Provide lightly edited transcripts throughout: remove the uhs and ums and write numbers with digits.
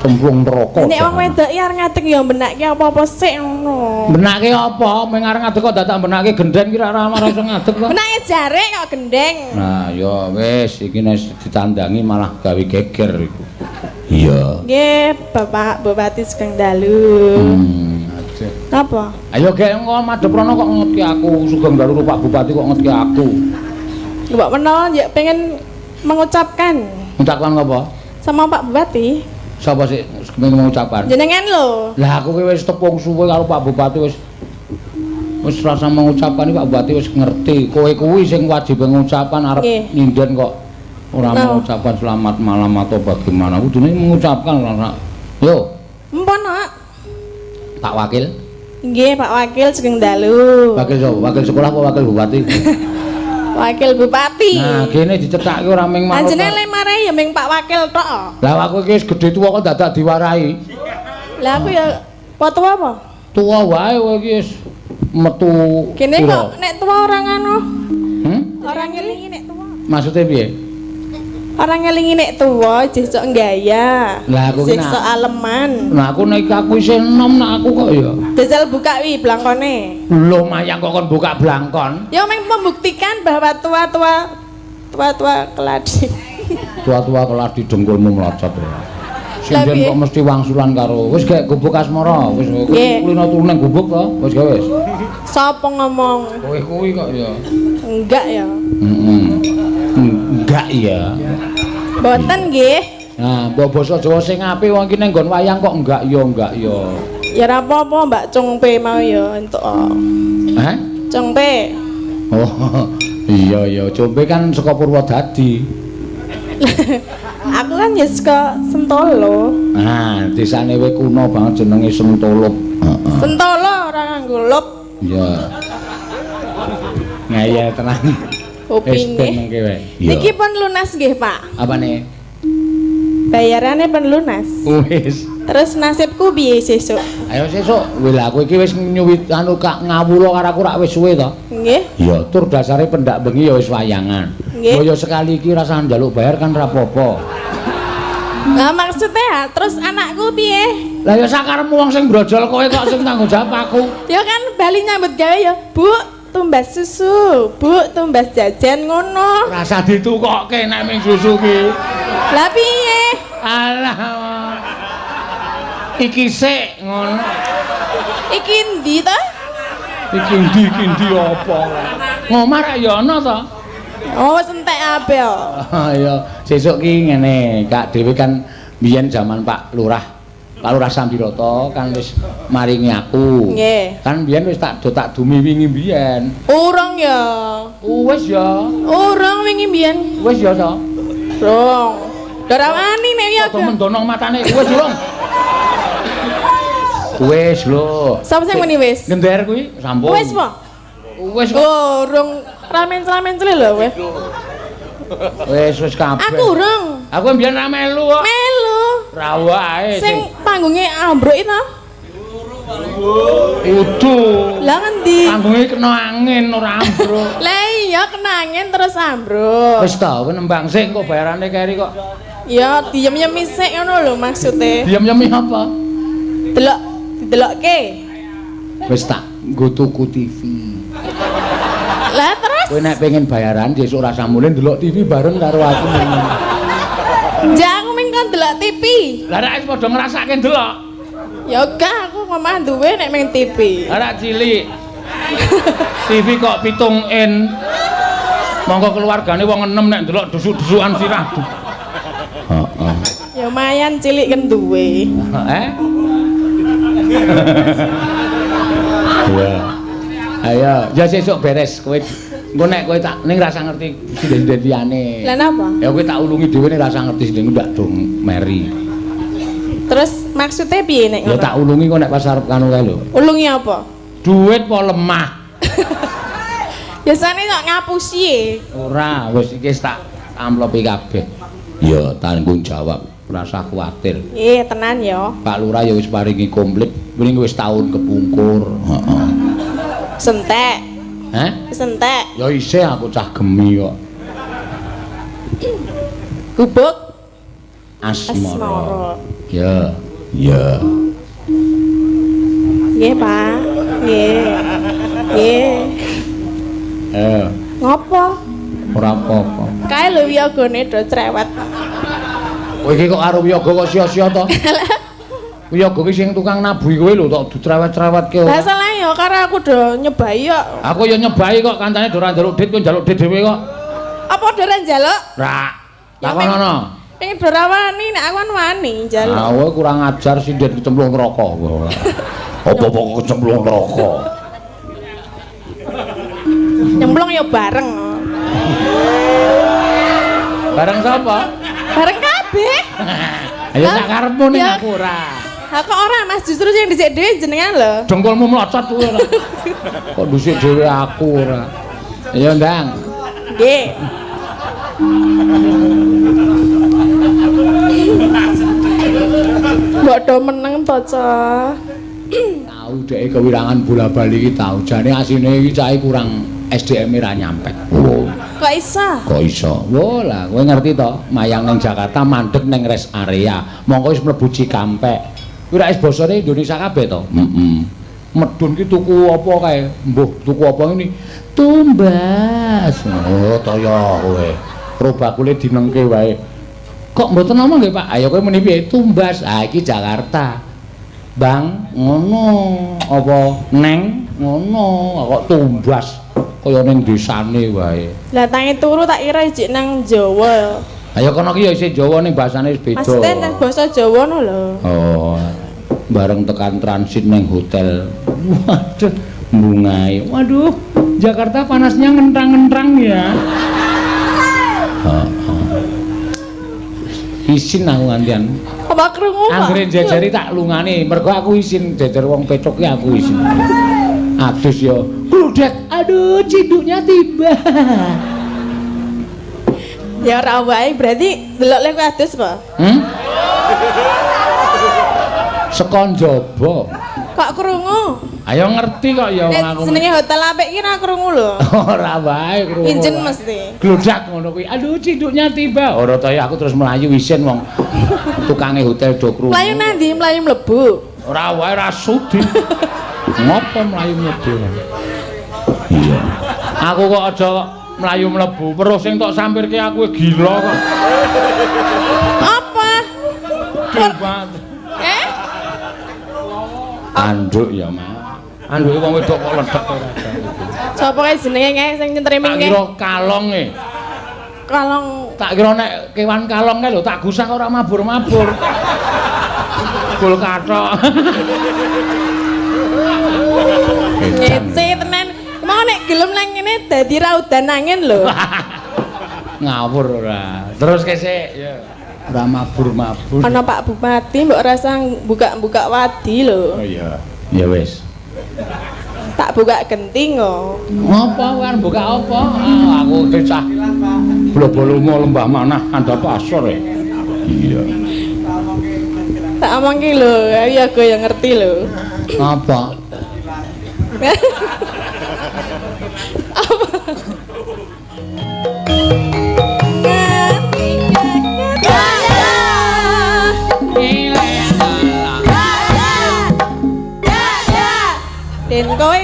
cemplung neraka. Nek wong wedok iki arep ngadeg ya benake apa-apa sik ngono. Benake apa? Ming arep ngadeg kok dadak benake gendeng ki ora iso ngadeg kok. Benake jare kok gendeng. Nah, ya wis iki nek ditandangi malah gawe geger iku. Iya. Nggih, Bapak Bupati Sugeng Dalu. Apa? Ayo gek engko madheprono kok ngetki aku Sugeng Dalu Pak Bupati kok ngetki aku. Mbak menawa ya pengen mengucapkan. Ngucapkan apa? Sama Pak Bupati. Sapa sih pengen mengucapkan? Jenengan lho. Lah aku ki wis tepung suwe karo Pak Bupati wis rasa mengucapkan Pak Bupati wis ngerti. Kowe kuwi sing wajib mengucapkan arep ninden kok ora mengucapkan selamat malam atau bagaimana. Kudune mengucapkan Nak. Yo. Mpun, Nak. Pak Wakil? Nggih, Pak Wakil Sugeng Dalu. Wakil sapa? Wakil sekolah apa wakil bupati? Wakil Bupati. Nah, kene dicethake ora ming manut. Anjene le marahi ya ming Pak Wakil tok. Lah aku iki wis gedhe tuwa kok dadak diwarahi. Lah aku ya tua apa? Tuwa wae kowe iki wis metu. Kene kok nek tua orang anu. Orang ngelingi nek tua. Maksudnya piye? Orang ngelingi nek tua sesuk gaya. Lah aku ki sesuk aleman. Nah aku nek aku isih enom nak aku kok ya. Jajal buka wi blangkone. Lho mayang kok kon buka blangkon. Ya meng membuktikan bahwa tua-tua keladi. Tua-tua keladi dengkulmu melocot ya. Sinden kok mesti wangsulan karo. Wis gek gubuk asmara, wis kulino turu nang gubuk to. Wis gawe wis. Sapa ngomong? Kowe kuwi kok ya. Enggak ya. Enggak ya. Boten nggih. Nah, mbok basa Jawa sing apik wong iki nang nggon wayang kok enggak ya. Ya ora apa-apa Mbak Cungpe mau ya entuk. Hah? Cungpe. Oh, iya Cungpe kan saka Purwodadi. Aku kan ya saka Sentolo. Nah, desane kowe kuno banget jenenge Sentolo. Heeh. Sentolo ora nganggo lop. Iya. Ngaya tenang. Kupinge. Niki pun lunas nggih, Pak. Apane? Bayarannya pun lunas. Wis. Terus nasibku piye sesuk? Ayo sesuk. Wela kowe iki wis nyuwit anu kak ngawula karo aku rak wis suwe to? Nggih. Iya, tur dasare pendak bengi ya wis wayangan. Kaya sekali iki rasa njaluk bayar kan ra apa-apa. Lah maksudnya terus anakku piye? Lah ya sakarepmu wong sing brojol kowe kok sing tanggung jawab aku. Ya kan bali nyambut gawe ya, Bu. Tumbas susu, Bu, tumbas jajan ngono. Rasa ditukokke nek ming susu ki. Lah piye? Alah. Iki sik ngono. Iki endi to? Iki endi apa? Ngomah ra ya ana to? Oh, wis entek ape yo. Ya, sesuk ki ngene, Kak dhewe kan biyen zaman Pak Lurah Sambiroto kan wis maringi aku. Nggih. Kan biyen wis tak dumi wingi biyen. Urung ya. Wis ya. Urung wingi biyen. Wis ya to. Rong. Ora wani nek ya. Kok mendono matane wis urung. Wis lho. Sapa sing muni wis? Gender kuwi sampun. Wis po? Wis urung ramen-ramen lho wis. Wis kabeh. Aku urung. Aku mbiyen ra melu kok. Melu. Ra wae. Sing panggunge ambruk itu. Udu. Lah ngendi? Panggunge kena angin ora ambruk. Lah iya kena angin terus ambruk. Wis ta, kowe nembang sik kok bayarane keri kok. Ya diem-diem sik ngono lho maksude. Diem-diem apa? Delokke. Wis tak nggo tuku TV. Lah terus? Kowe nek pengen bayaran sesuk rasa mulih ndelok TV bareng karo aku. Jangan ming kon delok TV. Lah nek wis padha ngrasake ndelok. Ya gak aku ngomah duwe nek ming TV. Ora cilik. TV kok 7 in. Monggo keluargane wong 6 nek ndelok dusuk-dusukan sirah. Heeh. Ya lumayan cilik kan duwe. Ya. Ayo, ya sesuk beres kowe. Engko nek kowe tak ning rasa ngerti sinden-sinden liyane. Lah napa? Ya kowe tak ulungi dhewe ning rasa ngerti sinden ndak dong meri. Terus maksudnya piye nek ngono? Ya tak ulungi kok nek pas arep kanu kae lho. Ulungi apa? Duit po lemah. Biasane kok ngapusi. Ora, wis iki tak amplopi kabeh. Ya tanggung jawab, rasa kuwatir. Tenan ya. Pak Lurah ya wis paringi komplit, wingi wis tahun kepungkur. Heeh. Sentek. Hah? Sentek. Ya isih aku cah gemi kok. Gubuk. Asmara. Ya. Ya. Nggih, Pak. Nggih. Nggih. Ngopo? Ora apa-apa. Kae lho wiyagane do cerewet. Kowe iki kok karo wiyaga kok sia-sia to? Wiyaga ki sing tukang nabuhi kowe lho tok ditrewet-trewetke. Lah salah ya karo aku do nyebai kok. Aku ya nyebai kok kancane do ora njaluk dit kowe njaluk dit dhewe kok. Apa do ora njaluk? Ra. Takonono. Pengen do ra wani nek aku wani njaluk. Ah kowe kurang ajar sindhet kecemplung neraka. Apa-apa kok kecemplung neraka. Nyemplung ya bareng. Bareng sapa? Bareng kabeh. Ayo sak karepmu ning aku ora. Ha kok ora Mas, justru sing dhisik dhewe jenengan lho. Dengkulmu mlocot kuwi ora. Kok dhisik dhewe aku ora. Ayo ndang. Nggih. Mbok do meneng to, Cah. Tahu dhek kewirangan bola-bali iki tahu. Jane asine iki cah kurang SDM-e ra nyampe. Oh. Kok iso? Kok iso? Wah lah, kowe ngerti to, mayang ning Jakarta mandeg ning rest area. Mongko wis mlebu Cikampek. Kuwi ra wis basane Indonesia kabeh to? Heeh. Medun ki tuku apa kae? Mbuh, tuku apa ini? Tumbas. Oh, toyo kowe. Robakule dinengke wae. Kok mboten ngomong nggih, Pak? Ayo kowe muni piye? Tumbas. Ah iki Jakarta. Bang, ngono. Apa neng? Ngono. Kok tumbas. Kaya ning desane wae. Lah tangi turu tak kira ijik nang Jawa. Ayo kono ki ya isih Jawa ning basane wis beda. Maksudnya nang basa Jawa no lho. Oh. Bareng tekan transit ning hotel. Waduh, bungai. Waduh, Jakarta panasnya ngentrang-ngentrang ya. Isin aku ngantian. Apa krungu, Pak? Anggere jejeri tak lungane, mergo aku isin jejer wong petuk ki aku isin. Adus yo. Gludak. Aduh, ciduknya tiba. Ya ora wae, berarti delok lek adus apa? Sekon jaba. Kok krungu? Ayo ngerti kok ya wong aku. Senenge hotel apik ki ora krungu lho. Ora wae krungu. Injen mesti. Gludak ngono kuwi. Aduh, ciduknya tiba. Ora to ya aku terus melayu isin wong tukange hotel do krungu. Mlayu nang ndi? Mlayu mlebu. Ora wae ra sudi. Ngopo mlayu mlebu? Iya. Aku kok aja mlayu mlebu, weruh sing tok sampirke aku gila kok. Apa? Tiba. Anduk ya, Mas. Anduke wong wedok kok ledek ora. Sapa kae jenenge kae sing nyentrimi kae? Kira kalong e. Kalong. Tak kira nek kewan kalong kae lho tak gusah ora mabur-mabur. Kul kathok. Ngece tenan. Mau nek gelem nang ngene dadi raudan angin lho. Ngawur ora. Terus kesik ya. Ora mabur-mabur. Ana Pak Bupati mbok rasa buka-buka wadi lho. Oh iya. Ya wis. Tak buka genting kok. Apa kan buka apa? Ah, aku cah. Bolo-bolomu lembah manah anda pasor ya. Iya. Tak omongke lho, ya aku yang ngerti lho. Apa? Apa? Den kowe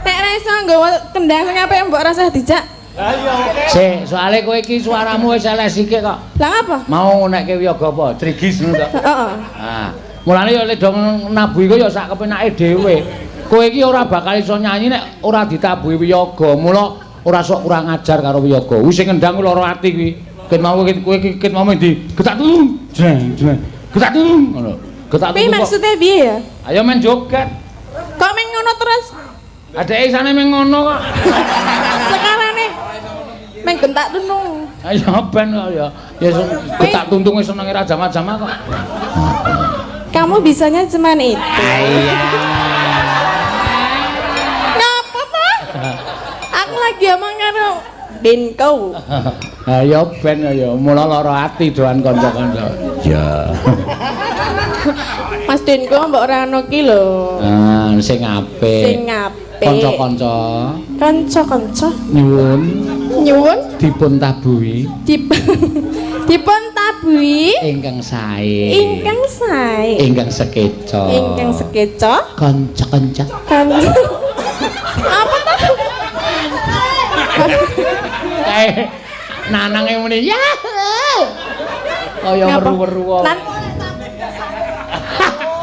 nek ra iso nggawa kendang sing apik mbok rasa dijak. Lah iya. Sik, soalé kowe iki suaramu wis elek sithik kok. Lah apa? Mau nekke wiyaga apa? Trigis ngono to. Heeh. Ah, mulane ya lek dong nabuhi ku ya sak kepenake dhewe. Kowe iki ora bakal iso nyanyi nek ora ditabuhi wiyaga. Mula ora sok kurang ajar karo wiyaga. Wis sing ngendang lara ati kuwi. Ket mau kowe ket mau di getak tulung. Jeng jeng. Getak tulung ngono. Getak tulung. Piye maksudnya piye ya? Ayo men joget. Kok men ngono terus? Adeke isane men ngono kok. Sekarane men gentak tunung. Ayo ben kok ya. Ya getak tuntunge senenge ra jama-jama kok. Kamu bisanya cuman itu. Iya. Ngapa, Pak? Aku lagi omong karo Denko. Ayo ben ya mula lara ati doan kanca-kanca. Ya. Mas Denko mbok ora ono ki lho. Ah, sing apik. Sing apik. Kanca-kanca. Kanca-kanca. Nyuwun Nyuwun dipun tabuhi. dipun tabuhi prabu ingkang sae. ingkang sae. Ingkang sekeca. Ingkang sekeca. Kanca-kanca. Apa to? Kae nanange muni ya. Kaya weru-weru wae.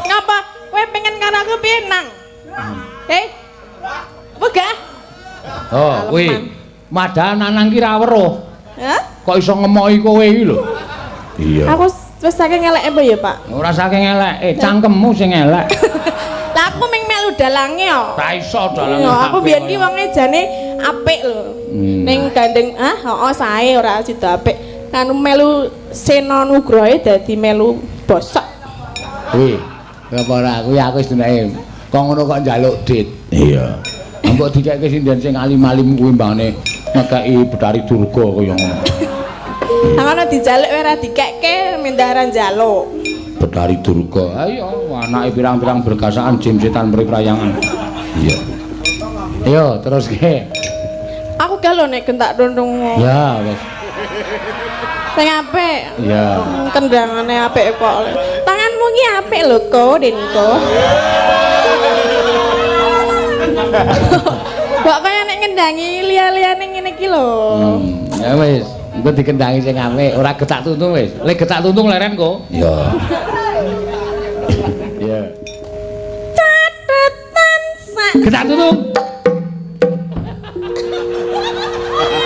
Ngapa kowe pengen karo aku piye nang? Wegah. Oh, kuwi. Madha nanang ki ra weruh. Hah? Kok iso ngemoki kowe iki lho. Iya. Aku wis saking eleke apa ya, Pak? Ora saking eleke, cangkemmu sing elek. Lah aku ming melu dalange yo. Ra iso dalange. Aku biyen ki wonge jane apik lho. Ning gandeng sae ora sida apik. Kan melu Sena Nugrohe dadi melu bosok. Kuwi. Apa ora kuwi aku wis denake. Kok ngono kok njaluk dit. Iya. Mbok dikeke sinden sing alim-alim kuwi mbane ngekeki Betari Durga kaya ngono. Ngono dijaluk ora dikeke mendaran njaluk. Betari Durga. Ayo anake pirang-pirang bergasaan jim setan mriprayangan. Iya. Ayo terus ke. Aku galo nek gentak dondong. Ya wis. Sing apik. Iya. Kendangane apik kok. Tanganmu ki apik lho, Ko, Denko. Kok kaya nek ngendangi liya-liyane ngene iki lho. Ya wis, engko dikendangi sing apik, ora getak tuntung wis. Lek getak tuntung leren kok. Iya. Iya. Catetan sak. Getak tuntung.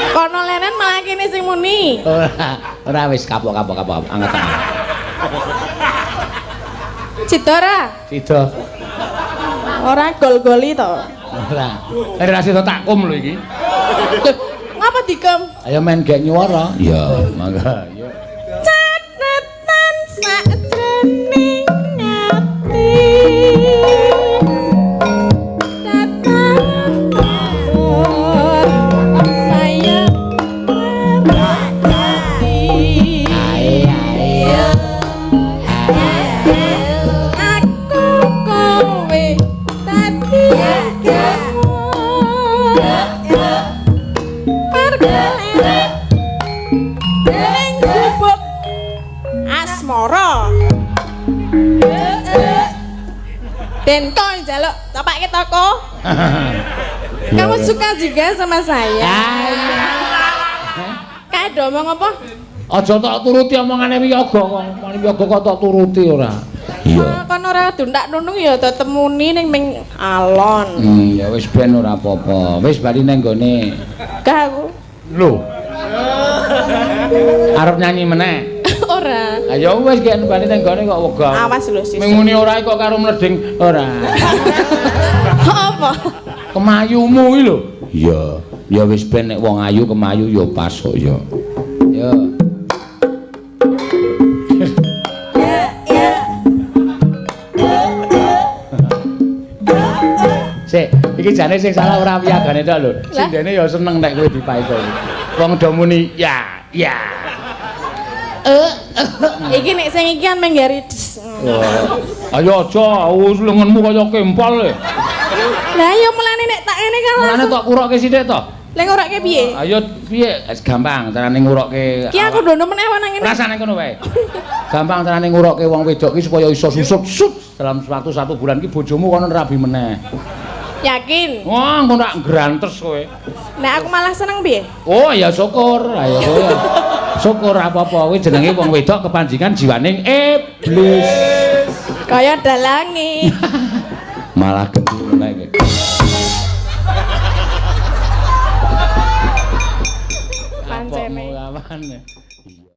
Kono leren malah kene sing muni. Ora wis kapok anget tangan. Cidora. Sida. Ora gol-goli to. Ora. Ora sida takum lho iki. Ngapa dikem? Ayo main gek nyuwara. Iya, mangga. Yo. Catetan sakjroning ati. Denko jaluk tapake toko. Kamu suka juga sama saya? Kayak ngomong apa? Aja tak turuti omongane Wiyaga kok. Wiyaga kok tak turuti ora. Iya. Kan ora dundak nunung ya tetemuni ning ming alon. Ya wis ben ora apa-apa. Wis bali nang gone. Gak aku. Lho. Arep nyanyi meneh. Ora. Ayo wis gek bali nang gone kok wegah. Awas lho sis. Menguni ora kok karo mleding ora. Apa? Kemayumu iki lho. Iya. Ya wis ben nek wong ayu kemayu ya pas kok ya. Ya. Sik, iki jane sing salah ora wiyagane tok lho. Sindene ya seneng nek kowe dipaeto. Wong do muni ya, ya. Iki nek sing iki kan menggari. Ayo aja, wis lengenmu kaya kempal le. Lah ya mulane nek tak ngene kan Mulane tok kurokke sithik to. Lek ngurake piye? Ayo piye? Gampang carane ngurokke. Ki aku ndono meneh nang ngene. Rasane ngono wae. Gampang carane ngurokke wong wedok ki supaya iso susut dalam waktu 1 bulan ki bojomu kono rabi meneh. Yakin? Wah, engko tak grantes kowe. Nek aku malah seneng piye? Oh, ya syukur. Ayo kowe. Syukur apa-apa kuwi jenenge wong wedok kepanjingan jiwaning iblis. Kaya dalange. Malah gendul nek. Pancene. Apane?